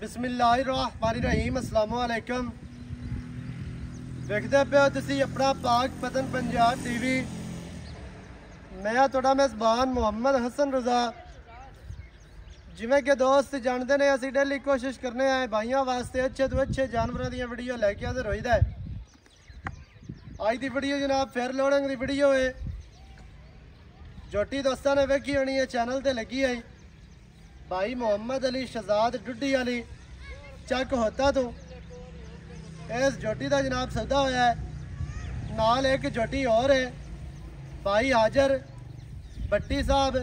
बिस्मिल्लाहिर्रहमानिर्रहीम अस्सलाम वालेकुम। देखते पे हो तुसी अपना पाक पतन पंजाब टीवी। मैं थोड़ा मेज़बान मोहम्मद हसन रज़ा। जिमें कि दोस्त जानते ने असी डेली कोशिश करने आए भाइयों वास्ते अच्छे तो अच्छे जानवरों दी वीडियो लैके हाजिर होईदा है। अज की वीडियो जनाब फिर लोडिंग की वीडियो है। जोटी दोस्तों ने वेखी होनी है, चैनल ते लगी है। भाई मोहम्मद अली शहजाद डुड्डी अली चक होता तो इस जोटी का जनाब सौदा होया है। नाल एक जोटी और है भाई हाजर भट्टी साहब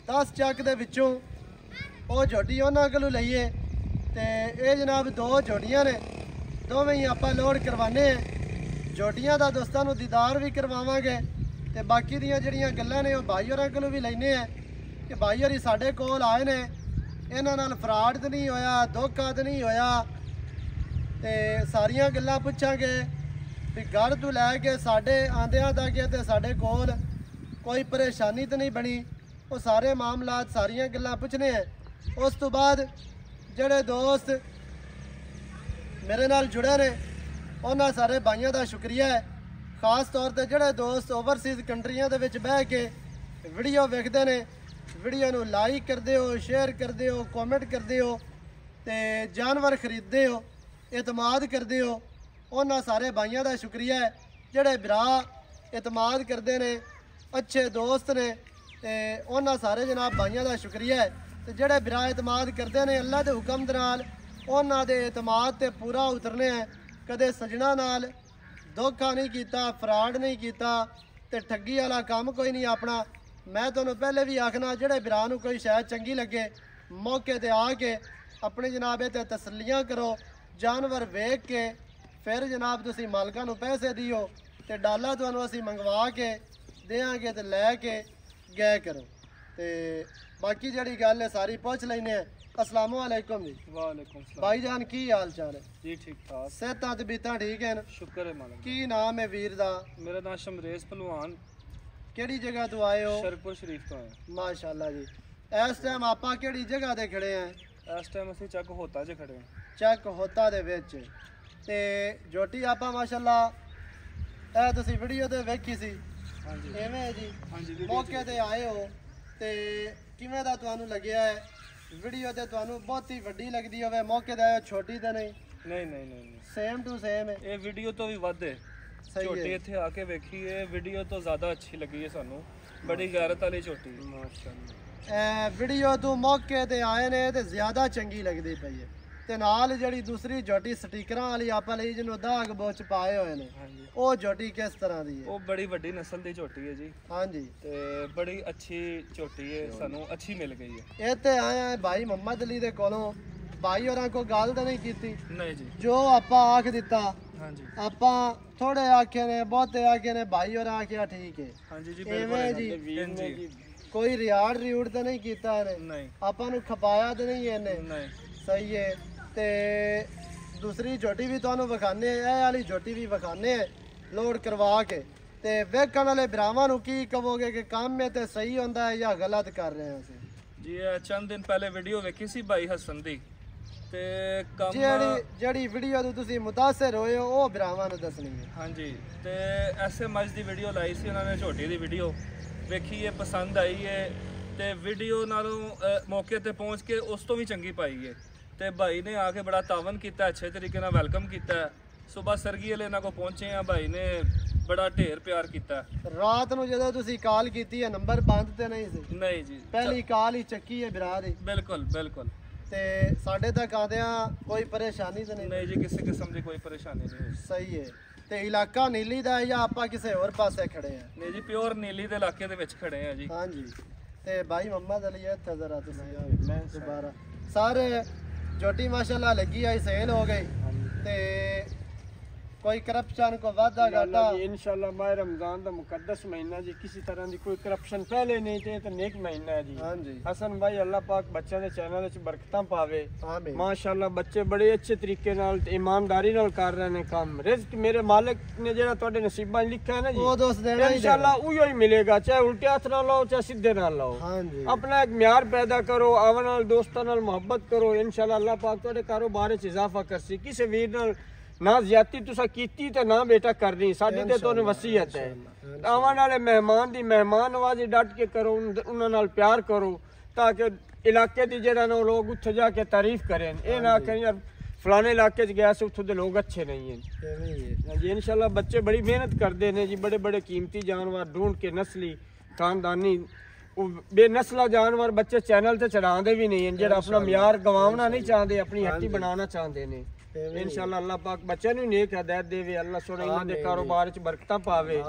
10 चक दे विचों वो जोटी उन्होंने को लईए तो ये जनाब दो जोटियां ने, दोवें ही आप लोड करवाने हैं। जोटियां का दोस्तों को दीदार भी करवावांगे तो बाकी दियां जड़ियां गल्लां ने वो भाई होरां कोलों भी लैने हैं कि भाई होरी साडे कोल आए ने, इन्हां नाल फ्रॉड तो नहीं होया, धोखा तो नहीं होया, ते सारियां गल्लां पुछांगे भी घर तो लैके साडे आंदियां तक ते साडे कोल कोई परेशानी तो नहीं बनी। वो सारे मामलात सारियां गल्लां पुछने हैं। उस तो बाद जड़े दोस्त मेरे नाल जुड़े ने उन्हां सारे भाइयों का शुक्रिया है। खास तौर पर जड़े दोस्त ओवरसीज़ कंट्रियां दे विच बह के वीडियो वेखदे ने, वीडियो नूं लाइक करदे हो, शेयर करदे हो, कॉमेंट करदे हो ते जानवर खरीदते हो, एतमाद करदे हो, उन्हां सारे भाइयों का शुक्रिया है। जड़े भरा एतमाद करते ने, अच्छे दोस्त ने, ते उन्हां सारे जनाब भाइयों का शुक्रिया है। ते जड़े भरा एतमाद करते ने अल्लाह के हुक्म दे नाल उन्हां दे एतमाद ते पूरा उतरने हैं। कदे सजना नाल धोखा नहीं किया, फ्रॉड नहीं किया, ते ठगी वाला काम कोई नहीं अपना। मैं तुहानूं पहले भी आखना जड़े भरा नूं कोई शायद चंगी लगे मौके ते आके अपने जनाब ते तसल्लियां करो, जानवर वेख के फिर जनाब तुसी मालकां नूं पैसे दिओ ते डाला तुहानूं असीं मंगवा के देंगे तो लैके गए करो। ते बाकी जड़ी गल है सारी पुछ लैने। अस्सलाम वालेकुम जी। वालेकुम सलाम भाई जान की हाल चाल है जी? ठीक ठाक, सेहतां ते बीतां ठीक है? शुक्र है मालिक। की नाम है वीर दा? मेरा नाम शमरेज पहलवान, केड़ी जगह तो आए हो? शरपुर शरीफ तो है। माशाल्लाह जी। इस टाइम आपां केड़ी जगह ते खड़े हैं? इस टाइम असं चक होता जे खड़े हैं। चक होता दे विच ते जोटी आपां माशाल्लाह ए तुसी वीडियो ते वेखी सी। हाँ जी एवें जी हाँ जी मौके ते आए हो ते किवें दा तुहानूं लग्या है? वीडियो ते तुहानूं बहुत ही वड्डी लगदी होवे, मौके ते आए हो छोटी ते नहीं? नहीं नहीं नहीं नहीं, सेम टू सेम है। ये वीडियो तो भी वध है। सही झोटी है इत्थे आके वेखी है, वीडियो तो ज़्यादा अच्छी लगी है सानू। बड़ी गैरत वाली झोटी है। माशाअल्लाह। वीडियो तू मौके ते आए ने ते ज़्यादा चंगी लगदी पई है। ते नाल जड़ी दूसरी जोटी स्टिकरां वाली आपां लई जिन्हों दाग बोच पाए हुए ने, हाँ जी, ਉਹ जोटी किस तरह दी है? वो बड़ी वड्डी नस्ल की झोटी है जी, हाँ जी। ते बड़ी अच्छी झोटी है, सानू अच्छी मिल गई है। ਇਹ ਤੇ ਆਏ ਆ ਭਾਈ ਮੁਹੰਮਦ ਅਲੀ ਦੇ ਕੋਲੋਂ। ਭਾਈ ਹੋਰਾਂ ਕੋ ਗੱਲ ਤਾਂ ਨਹੀਂ ਕੀਤੀ, नहीं जी। ਜੋ ਆਪਾਂ ਆਖ ਦਿੱਤਾ हाँ जी ਆਪਾਂ ਥੋੜੇ ਆਖੇ ਨੇ, ਬਹੁਤੇ ਆਖੇ ਨੇ, ਭਾਈ ਹੋਰਾਂ ਆਖਿਆ ਠੀਕ ਹੈ। हाँ जी जी एवें बिल्कुल जी। हाँ जी। ਕੋਈ ਰਿਆੜ ਰਿਊੜ ਤਾਂ ਨਹੀਂ ਕੀਤਾ ਇਹਨੇ, नहीं ਆਪਾਂ ਨੂੰ ਖਪਾਇਆ ਤਾਂ ਨਹੀਂ ਇਹਨੇ। नहीं ਸਹੀ ਹੈ। ਤੇ ਦੂਸਰੀ ਝੋਟੀ ਵੀ ਤੁਹਾਨੂੰ ਵਿਖਾਣੇ, ਇਹ ਵਾਲੀ ਝੋਟੀ ਵੀ ਵਿਖਾਣੇ ਲੋਡ ਕਰਵਾ ਕੇ। ਤੇ ਵੇਖਣ ਵਾਲੇ ਭਰਾਵਾਂ ਨੂੰ ਕੀ ਕਹੋਗੇ ਕਿ ਕੰਮ ਇਹ ਤੇ ਸਹੀ ਹੁੰਦਾ ਹੈ ਜਾਂ ਗਲਤ ਕਰ ਰਹੇ ਹਾਂ ਅਸੀਂ? जी चंद दिन पहले वीडियो वेखी सी भाई हसन दी ते कम ਜਿਹੜੀ ਵੀਡੀਓ ਤੋਂ ਤੁਸੀਂ ਮੁਤਾਸਰ ਹੋਏ ਹੋ ਉਹ ਭਰਾਵਾਂ ਨੂੰ ਦੱਸਣੀ ਹੈ। हाँ जी, ते ऐसे मज दी वीडियो लाई सी उन्होंने, झोटी दी वीडियो वेखी है, पसंद आई है ते वीडियो नालों मौके ते पहुंच के उस तो भी चंगी पाई है। ते भाई ने आके बड़ा तावन किया, अच्छे तरीके नाल वेलकम किया। सुबह सरगी वाले इन्हां को पहुंचे हैं, भाई ने बड़ा ढेर प्यार किया। ਰਾਤ ਨੂੰ ਜਦੋਂ ਤੁਸੀਂ ਕਾਲ ਕੀਤੀ ਹੈ ਨੰਬਰ ਬੰਦ ਤੇ ਨਹੀਂ ਸੀ? नहीं जी, ਪਹਿਲੀ ਕਾਲ ਹੀ ਚੱਕੀ ਹੈ ਭਰਾ ਦੀ बिल्कुल बिल्कुल ਤੇ ਸਾਡੇ ਤੱਕ ਆਉਂਦਿਆਂ ਕੋਈ ਪਰੇਸ਼ਾਨੀ ਤਾਂ ਨਹੀਂ? नहीं जी, किसी किस्म की कोई परेशानी नहीं हुई। ਸਹੀ ਹੈ। ਤੇ ਇਲਾਕਾ ਨੀਲੀ ਦਾ ਹੈ ਜਾਂ ਆਪਾਂ ਕਿਸੇ ਹੋਰ ਪਾਸੇ ਖੜੇ ਆ? नहीं जी, प्योर नीली दे इलाके दे विच खड़े हैं जी। ਹਾਂਜੀ। ਤੇ ਭਾਈ ਮੁਹੰਮਦ ਅਲੀ ਇੱਥੇ ਜ਼ਰਾ ਤੁਸੀਂ ਆਓ ਮੈਂ ਦੁਬਾਰਾ। ਸਾਰੇ ਜੋਟੀ ਮਾਸ਼ਾਅੱਲਾ ਲੱਗੀ ਆਈ, ਸੇਲ ਹੋ ਗਈ। ਤੇ कोई करप्शन को वादा घाटा इंशाल्लाह माह रमजान दा मुकद्दस महीना जी, किसी तरह की कोई करप्शन पहले नहीं थे तो नेक महीना है जी। हाँ जी हसन भाई अल्लाह पाक बच्चों के चैनल च बरकतां पावे। आमीन माशाल्लाह बच्चे बड़े अच्छे तरीके नाल ते ईमानदारी नाल कर रहे ने काम। रिज़्क मेरे मालिक ने जेड़ा तुहाडे नसीबां लिखा है ना जी, वो दोस्त देना ही इंशाल्लाह उही ही मिलेगा, चाहे उल्टे हाथ ना लाओ चाहे सीधे ना लाओ। हाँ जी अपना एक म्यार पैदा करो, आवन नाल दोस्तां नाल मोहब्बत करो, इंशाल्लाह अल्लाह पाक तुहाडे कारोबार च इजाफा करसी। किसी वीर नाल ना ज्यादती तुसा कीती ते ना बेटा करनी, साडी ते तुहानू वसीयत है। आवन वाले मेहमान दी मेहमान नवाजी डट के करो, उन्हां नाल प्यार करो, ताकि इलाके दी जेड़ा ना लोग उत्थे जाके तारीफ करें, ये ना कहें यार फलाने इलाके च गया से उत्थों दे लोग अच्छे नहीं हैं जी। इंशाल्लाह बच्चे बड़ी मेहनत करते हैं जी, बड़े बड़े कीमती जानवर ढूंढ के नस्ली खानदानी बेनस्ला जानवर बच्चे चैनल से चढ़ाते भी नहीं हैं, जेड़ा अपना म्यार गवाना नहीं चाहते, अपनी हट्टी बनाना चाहते हैं। इंशाल्लाह अल्लाह पाक बच्चों नूं नेक हिदायत देवे, अल्लाह सोना इन्हां दे कारोबार च बरकतां पावे।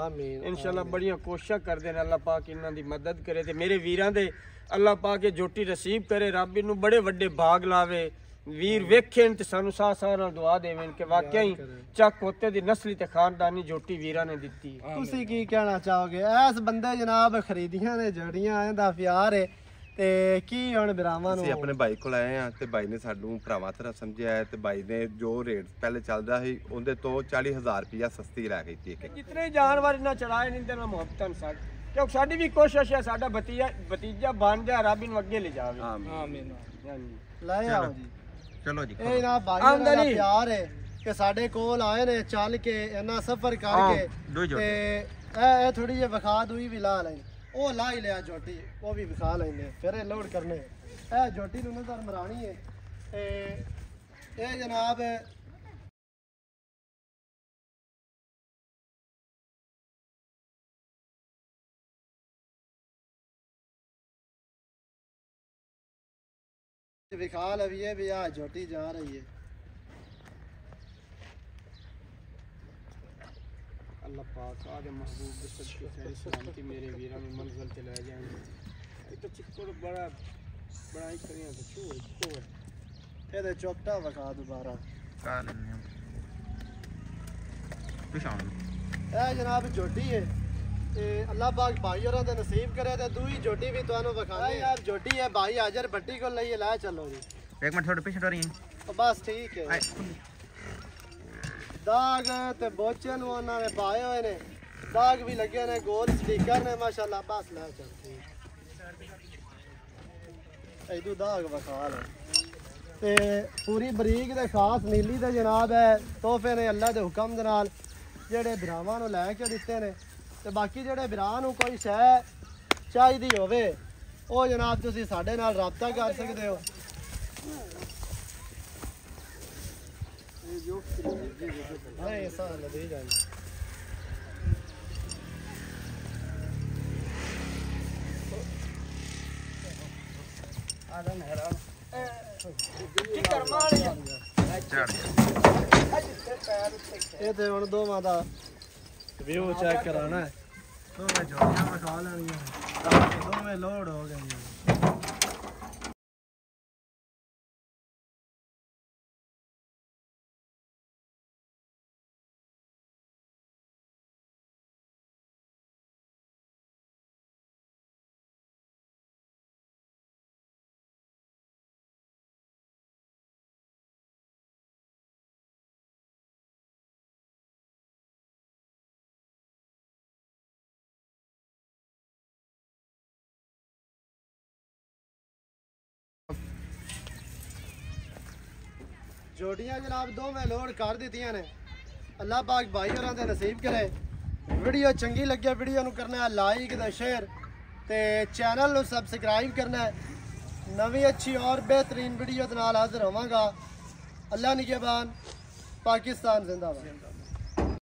इंशाल्लाह बड़ियां कोशिशां करदे ने, अल्लाह पाक इन्हां दी मदद करे ते मेरे वीरां दे अल्लाह पाक जोटी नसीब करे, रब इनू बड़े वड्डे भाग लावे। वीर वेखें ते सानू साह साह नाल दुआ देवें कि वाकई चक होते दी नस्ली ते खानदानी जोटी वीरां ने दित्ती। तुसी की कहना चाहोगे इस बंदे जनाब खरीदियां ने जड़ियां ਇਹਦਾ ਪਿਆਰ ਹੈ ਤੇ ਕੀ ਹੁਣ ਬਰਾਵਾਂ ਨੂੰ ਅਸੀਂ ਆਪਣੇ ਭਾਈ ਕੋਲ ਆਏ ਆ ਤੇ ਭਾਈ ਨੇ ਸਾਨੂੰ ਭਰਾਵਾਂ ਤਰ੍ਹਾਂ ਸਮਝਿਆ ਹੈ ਤੇ ਭਾਈ ਨੇ ਜੋ ਰੇਟ ਪਹਿਲੇ ਚੱਲਦਾ ਸੀ ਉਹਦੇ ਤੋਂ 40000 ਰੁਪਇਆ ਸਸਤੀ ਲੈ ਗਈ ਸੀ। ਜਿਤਨੇ ਜਾਨਵਰ ਇਹਨਾਂ ਚੜਾਏ ਨੇ ਤੇ ਨਾ ਮੁਹੱਬਤਾਂ ਸਾਡ, ਕਿਉਂਕਿ ਸਾਡੀ ਵੀ ਕੋਸ਼ਿਸ਼ ਹੈ ਸਾਡਾ ਭਤੀਜਾ ਬਣ ਜਾ, ਰੱਬ ਨੂੰ ਅੱਗੇ ਲੈ ਜਾਵੇ। ਆਮੀਨ। ਹਾਂਜੀ ਲੈ ਆਓ ਜੀ। ਚਲੋ ਜੀ ਇਹ ਨਾ ਭਾਈ ਦਾ ਪਿਆਰ ਹੈ ਕਿ ਸਾਡੇ ਕੋਲ ਆਏ ਨੇ ਚੱਲ ਕੇ ਇਹਨਾਂ ਸਫ਼ਰ ਕਰਕੇ ਤੇ ਇਹ ਥੋੜੀ ਜਿਹੀ ਵਿਖਾ ਦੂਈ ਵੀ ਲਾ ਲੈਣ, ਉਹ ਲਾ ਹੀ ਲਿਆ ਝੋਟੀ, ਉਹ ਵੀ ਵਿਖਾ ਲੈਂਦੇ ਫਿਰ ਇਹ ਲੋਡ ਕਰਨੇ। ਇਹ ਝੋਟੀ ਨੂੰ ਨਜ਼ਰ ਮਰਾਣੀ ਹੈ ਤੇ ਇਹ ਜਨਾਬ विखा लविए भी आ झोटी जा रही है। अल्लाह पाक आदे महबूब के सच्चे खैर सलामती मेरे वीरा में मंजिल पे ले जाएंगे। ये तो चिक्कोड़ बड़ा बड़ा ही करिया तो छो ये दे चोकटा विखा दोबारा ਕਾ ਲੈਣੇ ਪਿਛਾਣ ਇਹ ਜਨਾਬ ਝੋਟੀ ਹੈ ਤੇ ਅੱਲਾਹ ਪਾਕ ਭਾਈ ਹੋਰਾਂ ਦੇ ਨਸੀਬ ਕਰੇ ਤੇ ਦੂਈ ਝੋਟੀ ਵੀ ਤੁਹਾਨੂੰ ਵਿਖਾਣੇ ਯਾਰ। ਝੋਟੀ ਹੈ ਭਾਈ ਹਾਜ਼ਰ ਭੱਟੀ ਕੋਲ ਲਈਏ, ਲੈ ਚੱਲੋ ਜੀ। ਇੱਕ ਮਿੰਟ ਥੋੜੇ ਪਿੱਛੇ ਟੋ ਰਹੀ तो बस ठीक है। दाग ते बोचे ਨੂੰ ਉਹਨਾਂ ਨੇ ਪਾਏ ਹੋਏ ਨੇ, दाग भी लगे ने, गोल स्टिकर ने माशाल्लाह। बस ले चल ऐदू दाग विखा ले ते पूरी बरीक ते खास नीली ते जनाब है तोहफे ने अल्लाह दे हुक्म दे नाल ਜਿਹੜੇ ਭਰਾਵਾਂ ਨੂੰ ਲੈ ਕੇ ਦਿੱਤੇ ਨੇ। ਤੇ ਬਾਕੀ ਜਿਹੜੇ ਭਰਾ ਨੂੰ ਕੋਈ ਸ਼ੈ ਚਾਹੀਦੀ ਹੋਵੇ ਉਹ ਜਨਾਬ ਤੁਸੀਂ ਸਾਡੇ ਨਾਲ ਰਾਬਤਾ ਕਰ ਸਕਦੇ ਹੋ। नहीं साल दे जाए ਇਹ ਤੇ ਹੁਣ ਦੋਵਾਂ ਦਾ ਵਿਊ ਚੈੱਕ ਕਰਾਣਾ ਹੈ। ਦੋਵੇਂ ਝੋਟੀਆਂ ਵਿਖਾ ਲੈਣੀਆਂ, ਦੋਵੇਂ ਲੋਡ ਹੋ ਗਈਆਂ। जोटियां जनाब दोवें लोड कर दित्तियां ने। अल्लाह पाक भाई होरां दे नसीब करे। वीडियो चंगी लगे वीडियो नूं करना है लाइक ते शेयर ते चैनल नूं सबसक्राइब करना है। नवी अच्छी और बेहतरीन वीडियो दे नाल हाज़र होवांगा। अल्लाह निगहबान, पाकिस्तान जिंदाबाद।